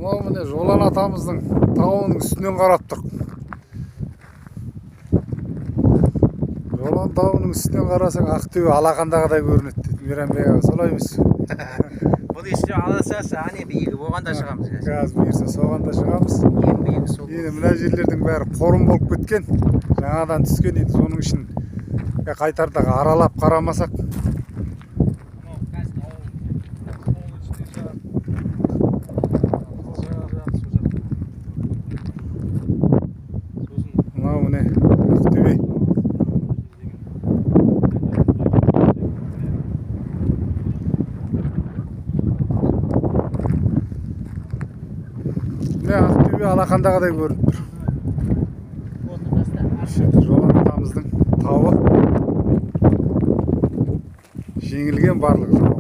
Мынау міне Жолан атамыздың тауының үстінен қарап тұрық. Жолан тауының үстінен қарасаң Ақтөбе алақандағыдай көрінеді дейді Мейрамбек аға, солай емес? Бұны іште аласасы ане биігі оған да шығамыз. Қазір бұйырса соған да шығамыз. Ең биігі сол. Енді мына жерлердің бәрі қорым болып кеткен. Жаңадан түскен еді, соның үшін қайтарда аралап қарамасақ. Мынау міне Ақтөбе. Ақтөбе алақандағыдай көрініп тұр. Жолан атамыздың тауы. Жеңілген барлығы.